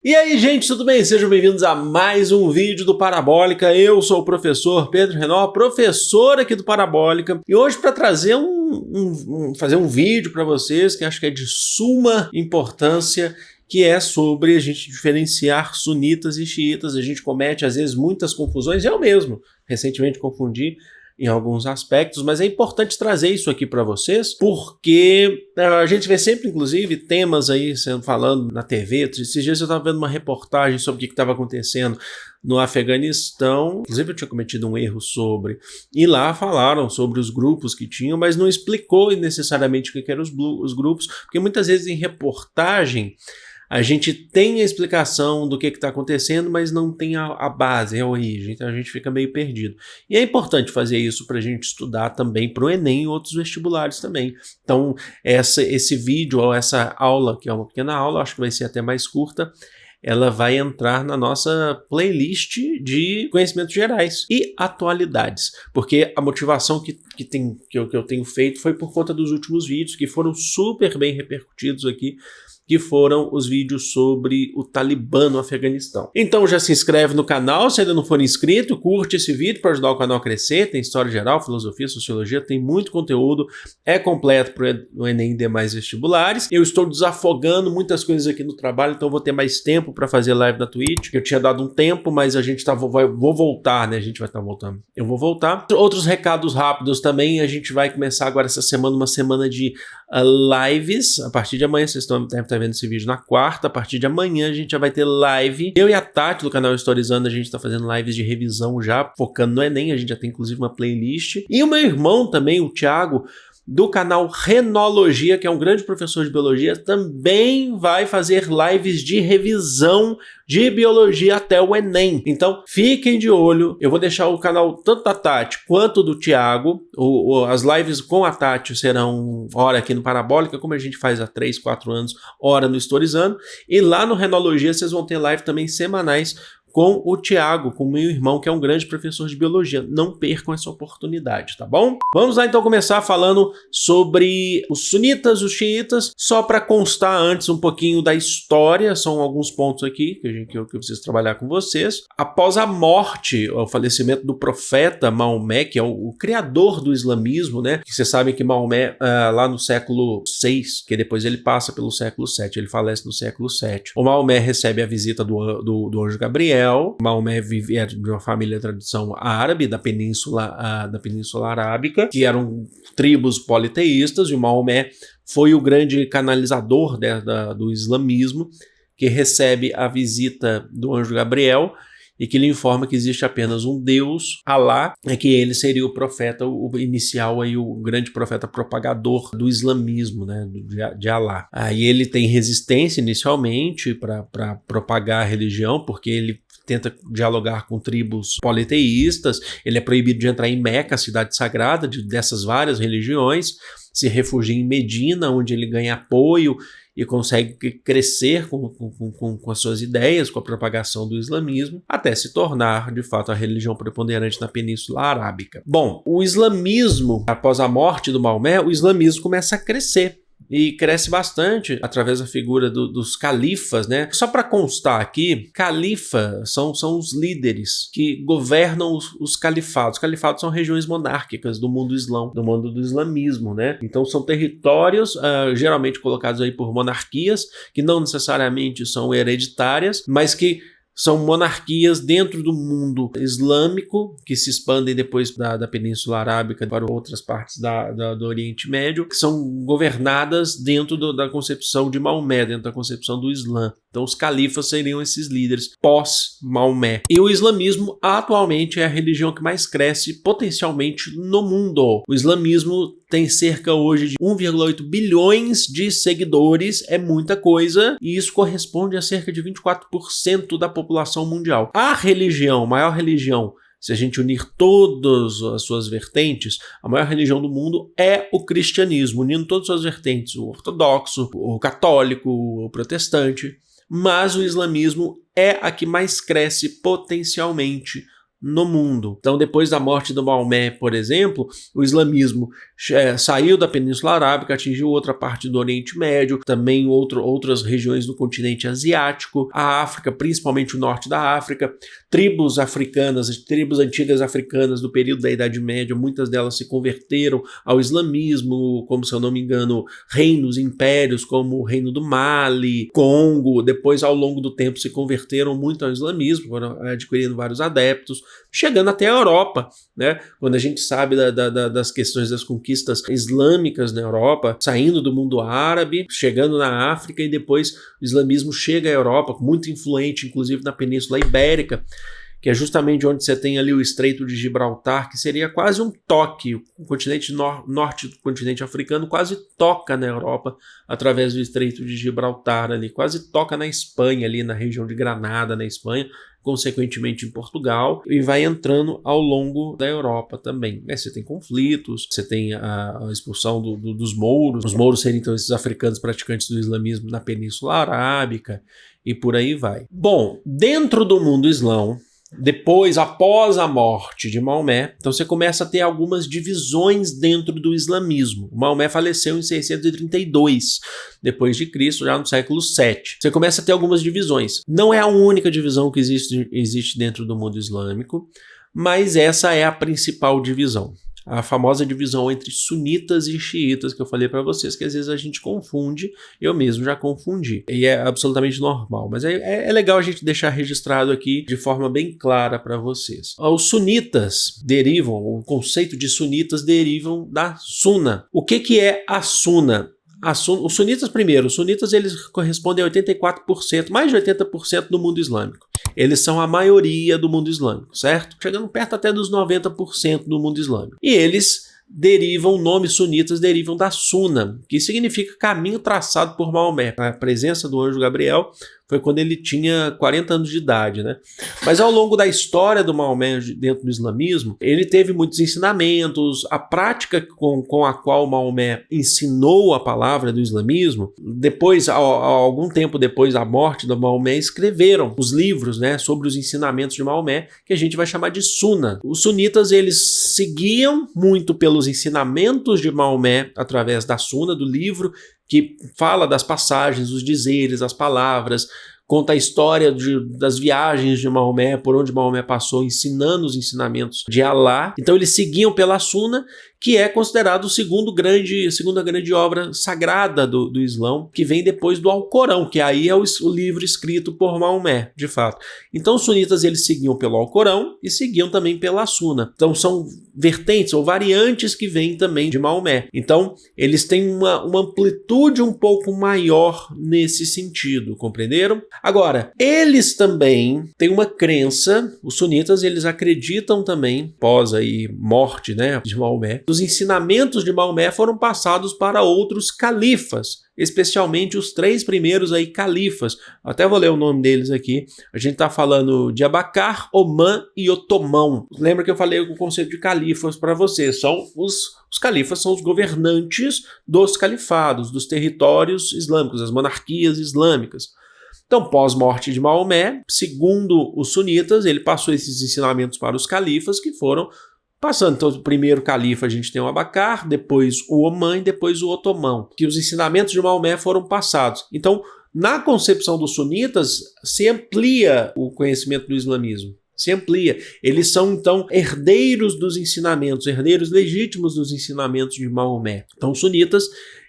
E aí, gente, tudo bem? Sejam bem-vindos a mais um vídeo do Parabólica. Eu sou o professor Pedro Renault, professor aqui do Parabólica, e hoje para trazer fazer um vídeo para vocês que acho que é de suma importância, que é sobre a gente diferenciar sunitas e xiitas. A gente comete às vezes muitas confusões, eu mesmo recentemente confundi em alguns aspectos, mas é importante trazer isso aqui para vocês, porque a gente vê sempre, inclusive, temas aí sendo falando na TV. Esses dias eu estava vendo uma reportagem sobre o que estava acontecendo no Afeganistão, inclusive eu tinha cometido um erro sobre, e lá falaram sobre os grupos que tinham, mas não explicou necessariamente o que eram os grupos, porque muitas vezes em reportagem a gente tem a explicação do que está acontecendo, mas não tem a base, a origem, então a gente fica meio perdido. E é importante fazer isso para a gente estudar também para o Enem e outros vestibulares também. Então esse vídeo ou essa aula, que é uma pequena aula, acho que vai ser até mais curta, ela vai entrar na nossa playlist de conhecimentos gerais e atualidades, porque a motivação que eu tenho feito foi por conta dos últimos vídeos, que foram super bem repercutidos aqui, que foram os vídeos sobre o Talibã no Afeganistão. Então já se inscreve no canal, se ainda não for inscrito, curte esse vídeo para ajudar o canal a crescer. Tem história geral, filosofia, sociologia, tem muito conteúdo, é completo para o Enem e demais vestibulares. Eu estou desafogando muitas coisas aqui no trabalho, então vou ter mais tempo para fazer live na Twitch. Eu tinha dado um tempo, mas a gente vou voltar, né? A gente vai estar voltando. Eu vou voltar. Outros recados rápidos também, a gente vai começar agora essa semana, uma semana de lives. A partir de amanhã, vocês devem estar vendo esse vídeo na quarta, a partir de amanhã a gente já vai ter live. Eu e a Tati do canal Historizando, a gente está fazendo lives de revisão já, focando no Enem, a gente já tem inclusive uma playlist. E o meu irmão também, o Thiago, do canal Renologia, que é um grande professor de biologia, também vai fazer lives de revisão de biologia até o Enem. Então, fiquem de olho. Eu vou deixar o canal tanto da Tati quanto do Thiago. As lives com a Tati serão hora aqui no Parabólica, como a gente faz há 3, 4 anos, hora no Historizando. E lá no Renologia vocês vão ter live também semanais com o Thiago, com o meu irmão, que é um grande professor de biologia. Não percam essa oportunidade, tá bom? Vamos lá então começar falando sobre os sunitas, os xiitas, só para constar antes um pouquinho da história. São alguns pontos aqui que eu preciso trabalhar com vocês. Após a morte, o falecimento do profeta Maomé, que é o criador do islamismo, né? Que vocês sabem que Maomé, lá no século 6, que depois ele passa pelo século 7, ele falece no século 7. O Maomé recebe a visita do anjo Gabriel. Maomé vivia de uma família de tradição árabe da Península Arábica, que eram tribos politeístas, e o Maomé foi o grande canalizador do islamismo, que recebe a visita do anjo Gabriel e que lhe informa que existe apenas um Deus, Alá, e que ele seria o profeta, o inicial, aí, o grande profeta propagador do islamismo, né, de Alá. Aí ele tem resistência inicialmente para propagar a religião, porque ele tenta dialogar com tribos politeístas, ele é proibido de entrar em Meca, a cidade sagrada dessas várias religiões, se refugia em Medina, onde ele ganha apoio e consegue crescer com as suas ideias, com a propagação do islamismo, até se tornar, de fato, a religião preponderante na Península Arábica. Bom, o islamismo, após a morte do Maomé, o islamismo começa a crescer. E cresce bastante através da figura dos califas, né? Só para constar aqui, califa são os líderes que governam os califados. Os califados são regiões monárquicas do mundo do islamismo, né? Então são territórios geralmente colocados aí por monarquias, que não necessariamente são hereditárias, mas que são monarquias dentro do mundo islâmico, que se expandem depois da Península Arábica para outras partes do Oriente Médio, que são governadas dentro da concepção de Maomé, dentro da concepção do Islã. Então os califas seriam esses líderes pós-Maomé. E o islamismo atualmente é a religião que mais cresce potencialmente no mundo. O islamismo tem cerca hoje de 1,8 bilhões de seguidores, é muita coisa, e isso corresponde a cerca de 24% da população mundial. A maior religião, se a gente unir todas as suas vertentes, a maior religião do mundo é o cristianismo, unindo todas as suas vertentes, o ortodoxo, o católico, o protestante, mas o islamismo é a que mais cresce potencialmente no mundo. Então, depois da morte do Maomé, por exemplo, o islamismo saiu da Península Arábica, atingiu outra parte do Oriente Médio, também outras regiões do continente asiático, a África, principalmente o norte da África, tribos africanas, tribos antigas africanas do período da Idade Média, muitas delas se converteram ao islamismo, como, se eu não me engano, reinos, impérios, como o Reino do Mali, Congo, depois, ao longo do tempo, se converteram muito ao islamismo, foram adquirindo vários adeptos, chegando até a Europa, né? Quando a gente sabe das questões das conquistas islâmicas na Europa, saindo do mundo árabe, chegando na África, e depois o islamismo chega à Europa, muito influente, inclusive na Península Ibérica, que é justamente onde você tem ali o Estreito de Gibraltar, que seria quase um toque. O continente norte do continente africano quase toca na Europa através do Estreito de Gibraltar ali, quase toca na Espanha ali, na região de Granada, na Espanha, consequentemente em Portugal, e vai entrando ao longo da Europa também. Você tem conflitos, você tem a expulsão dos mouros, os mouros seriam então esses africanos praticantes do islamismo na Península Arábica, e por aí vai. Bom, dentro do mundo islão, depois, após a morte de Maomé, então você começa a ter algumas divisões dentro do islamismo. Maomé faleceu em 632 depois de Cristo, já no século 7. Você começa a ter algumas divisões. Não é a única divisão que existe dentro do mundo islâmico, mas essa é a principal divisão. A famosa divisão entre sunitas e xiitas, que eu falei para vocês, que às vezes a gente confunde, eu mesmo já confundi, e é absolutamente normal, mas é legal a gente deixar registrado aqui de forma bem clara para vocês. Os sunitas derivam, o conceito de sunitas derivam da suna. O que é a suna? Os sunitas, eles correspondem a 84%, mais de 80% do mundo islâmico. Eles são a maioria do mundo islâmico, certo? Chegando perto até dos 90% do mundo islâmico. E eles derivam, nomes sunitas derivam da Suna, que significa caminho traçado por Maomé. A presença do anjo Gabriel foi quando ele tinha 40 anos de idade, né? Mas ao longo da história do Maomé dentro do islamismo, ele teve muitos ensinamentos, a prática com a qual Maomé ensinou a palavra do islamismo, depois, algum tempo depois da morte do Maomé, escreveram os livros, né, sobre os ensinamentos de Maomé, que a gente vai chamar de Suna. Os sunitas, eles seguiam muito pelos ensinamentos de Maomé através da Suna, do livro, que fala das passagens, os dizeres, as palavras, conta a história das viagens de Maomé, por onde Maomé passou, ensinando os ensinamentos de Alá. Então eles seguiam pela Suna, que é considerado a segunda grande obra sagrada do Islão, que vem depois do Alcorão, que aí é o livro escrito por Maomé, de fato. Então os sunitas, eles seguiam pelo Alcorão e seguiam também pela Suna. Então são vertentes ou variantes que vêm também de Maomé. Então eles têm uma amplitude um pouco maior nesse sentido, compreenderam? Agora, eles também têm uma crença, os sunitas, eles acreditam também, após aí morte, né, de Maomé, os ensinamentos de Maomé foram passados para outros califas, especialmente os 3 primeiros aí califas. Até vou ler o nome deles aqui. A gente está falando de Abacar, Omã e Otomão. Lembra que eu falei o conceito de califas para vocês? São os califas são os governantes dos califados, dos territórios islâmicos, das monarquias islâmicas. Então, pós-morte de Maomé, segundo os sunitas, ele passou esses ensinamentos para os califas, que foram passando. Então, o primeiro califa a gente tem o Abacar, depois o Omã e depois o Otomão, que os ensinamentos de Maomé foram passados. Então, na concepção dos sunitas, se amplia o conhecimento do islamismo. Se amplia. Eles são, então, herdeiros dos ensinamentos, herdeiros legítimos dos ensinamentos de Maomé. Então, os sunitas,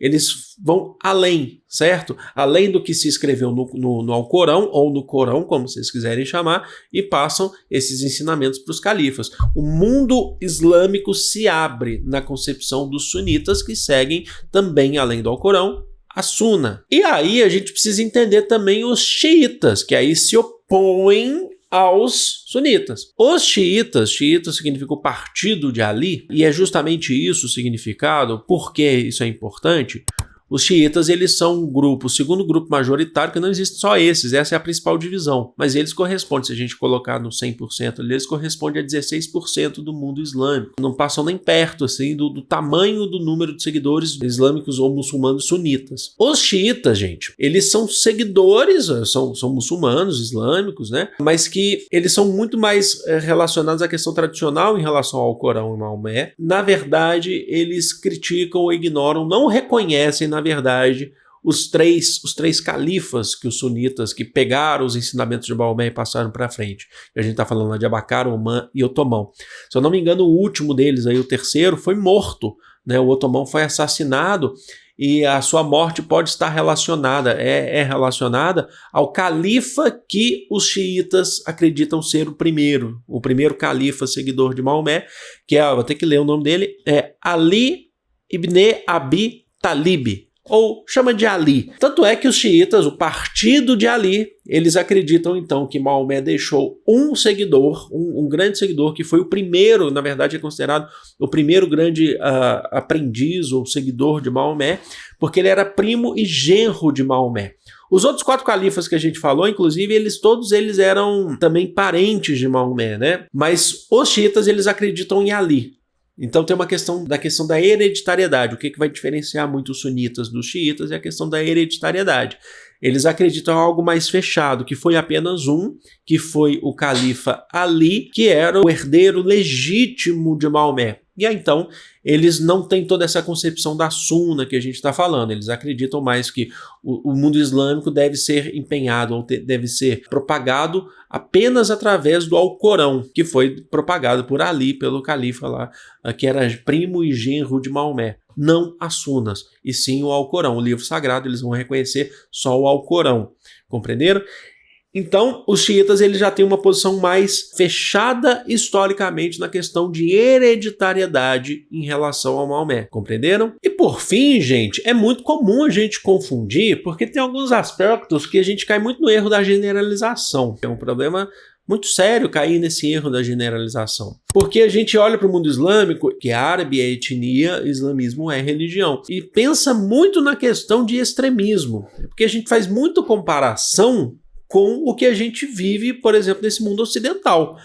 eles vão além, certo? Além do que se escreveu no Alcorão, ou no Corão, como vocês quiserem chamar, e passam esses ensinamentos para os califas. O mundo islâmico se abre na concepção dos sunitas, que seguem também, além do Alcorão, a Suna. E aí a gente precisa entender também os xiitas, que aí se opõem aos sunitas. Os xiitas significa o partido de Ali, e é justamente isso o significado. Por que isso é importante? Os xiitas, eles são um grupo, o segundo grupo majoritário, que não existe só esses, essa é a principal divisão, mas eles correspondem, se a gente colocar no 100%, eles correspondem a 16% do mundo islâmico, não passam nem perto assim do tamanho do número de seguidores islâmicos ou muçulmanos sunitas. Os xiitas, gente, eles são seguidores, são muçulmanos islâmicos, né, mas que eles são muito mais relacionados à questão tradicional em relação ao Corão e Maomé. Na verdade, eles criticam ou ignoram, não reconhecem, na verdade, os três califas que os sunitas que pegaram os ensinamentos de Maomé e passaram para frente. A gente está falando lá de Abacar, Omar e Otomão. Se eu não me engano, o último deles, aí, o terceiro, foi morto, né? O Otomão foi assassinado e a sua morte pode estar relacionada, é relacionada ao califa que os xiitas acreditam ser o primeiro califa seguidor de Maomé, que é, vou ter que ler o nome dele, é Ali ibn Abi Talib, ou chama de Ali. Tanto é que os xiitas, o partido de Ali, eles acreditam então que Maomé deixou um seguidor, um grande seguidor, que foi o primeiro, na verdade é considerado o primeiro grande aprendiz ou seguidor de Maomé, porque ele era primo e genro de Maomé. Os outros 4 califas que a gente falou, inclusive, todos eles eram também parentes de Maomé, né? Mas os xiitas, eles acreditam em Ali. Então tem uma questão da hereditariedade. O que vai diferenciar muito os sunitas dos xiitas é a questão da hereditariedade. Eles acreditam em algo mais fechado, que foi apenas um, que foi o califa Ali, que era o herdeiro legítimo de Maomé. E aí, então, eles não têm toda essa concepção da Sunna que a gente está falando. Eles acreditam mais que o mundo islâmico deve ser empenhado, ou deve ser propagado apenas através do Alcorão, que foi propagado por Ali, pelo califa lá, que era primo e genro de Maomé. Não as Sunnas, e sim o Alcorão. O livro sagrado, eles vão reconhecer só o Alcorão. Compreenderam? Então, os xiitas, eles já têm uma posição mais fechada historicamente na questão de hereditariedade em relação ao Maomé, compreenderam? E por fim, gente, é muito comum a gente confundir, porque tem alguns aspectos que a gente cai muito no erro da generalização. É um problema muito sério cair nesse erro da generalização. Porque a gente olha para o mundo islâmico, que árabe é etnia, islamismo é religião, e pensa muito na questão de extremismo, porque a gente faz muita comparação com o que a gente vive, por exemplo, nesse mundo ocidental.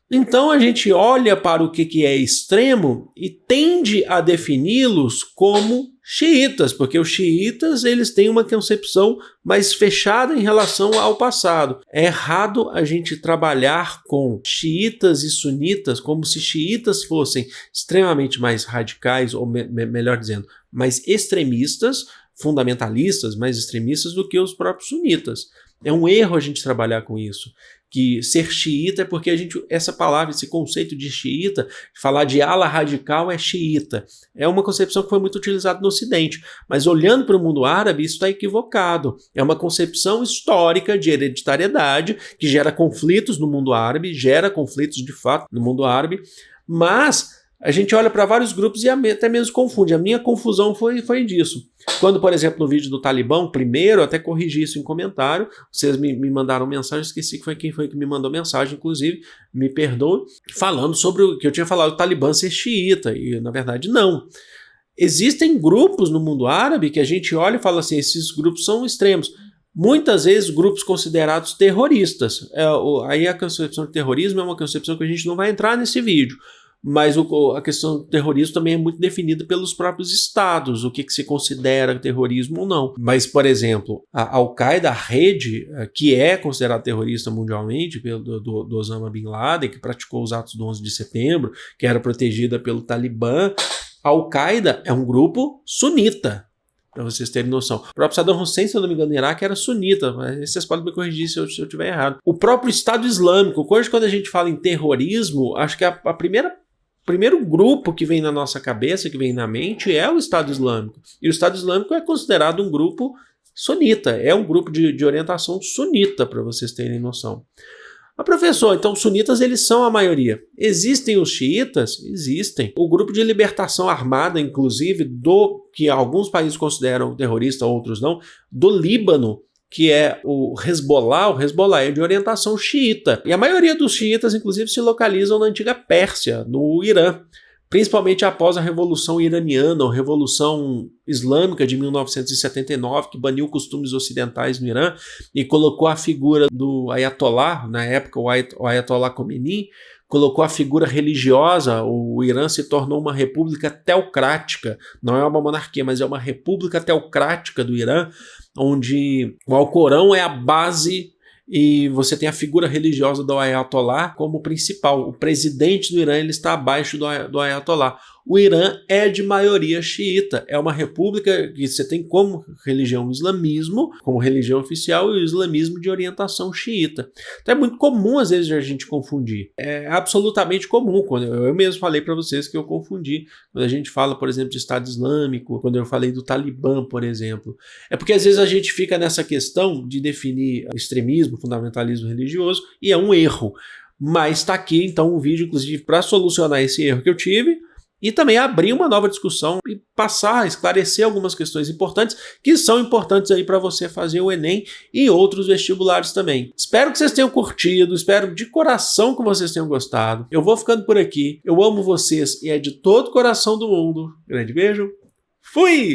Então a gente olha para o que é extremo e tende a defini-los como xiitas, porque os xiitas, eles têm uma concepção mais fechada em relação ao passado. É errado a gente trabalhar com xiitas e sunitas como se xiitas fossem extremamente mais radicais, ou melhor dizendo, mais extremistas, fundamentalistas, mais extremistas do que os próprios sunitas. É um erro a gente trabalhar com isso, que ser xiita é porque essa palavra, esse conceito de xiita, falar de ala radical é xiita. É uma concepção que foi muito utilizada no Ocidente, mas olhando para o mundo árabe, isso está equivocado. É uma concepção histórica de hereditariedade que gera conflitos no mundo árabe, gera conflitos de fato no mundo árabe, mas a gente olha para vários grupos e até mesmo confunde. A minha confusão foi disso. Quando, por exemplo, no vídeo do Talibã, primeiro, até corrigi isso em comentário, vocês me mandaram mensagem, esqueci quem foi que me mandou mensagem, inclusive, me perdoe, falando sobre o que eu tinha falado do Talibã ser xiita, e na verdade não. Existem grupos no mundo árabe que a gente olha e fala assim, esses grupos são extremos. Muitas vezes grupos considerados terroristas. Aí a concepção de terrorismo é uma concepção que a gente não vai entrar nesse vídeo. Mas a questão do terrorismo também é muito definida pelos próprios estados, o que se considera terrorismo ou não. Mas, por exemplo, a Al-Qaeda, a rede que é considerada terrorista mundialmente, do Osama Bin Laden, que praticou os atos do 11 de setembro, que era protegida pelo Talibã, a Al-Qaeda é um grupo sunita, para vocês terem noção. O próprio Saddam Hussein, se eu não me engano, no Iraque era sunita, mas vocês podem me corrigir se eu estiver errado. O próprio Estado Islâmico, hoje quando a gente fala em terrorismo, acho que o primeiro grupo que vem na nossa cabeça, que vem na mente, é o Estado Islâmico. E o Estado Islâmico é considerado um grupo sunita, é um grupo de orientação sunita, para vocês terem noção. Mas, professor, então os sunitas, eles são a maioria. Existem os xiitas? Existem. O grupo de libertação armada, inclusive, que alguns países consideram terrorista, outros não, do Líbano, que é o Hezbollah é de orientação xiita. E a maioria dos xiitas, inclusive, se localizam na antiga Pérsia, no Irã. principalmente após a Revolução Iraniana, ou Revolução Islâmica de 1979, que baniu costumes ocidentais no Irã e colocou a figura do Ayatollah, na época o Ayatollah Khomeini, colocou a figura religiosa. O Irã se tornou uma república teocrática, não é uma monarquia, mas é uma república teocrática do Irã, onde o Alcorão é a base e você tem a figura religiosa do Ayatollah como principal. O presidente do Irã ele está abaixo do Ayatollah. O Irã é de maioria xiita, é uma república que você tem como religião o islamismo, como religião oficial, e o islamismo de orientação xiita. Então é muito comum às vezes a gente confundir, é absolutamente comum. Quando eu mesmo falei para vocês que eu confundi, quando a gente fala, por exemplo, de Estado Islâmico, quando eu falei do Talibã, por exemplo, é porque às vezes a gente fica nessa questão de definir extremismo, fundamentalismo religioso, e é um erro. Mas está aqui então um vídeo, inclusive, para solucionar esse erro que eu tive, e também abrir uma nova discussão e passar, esclarecer algumas questões importantes que são importantes aí para você fazer o Enem e outros vestibulares também. Espero que vocês tenham curtido, espero de coração que vocês tenham gostado. Eu vou ficando por aqui, eu amo vocês e é de todo o coração do mundo. Grande beijo, fui!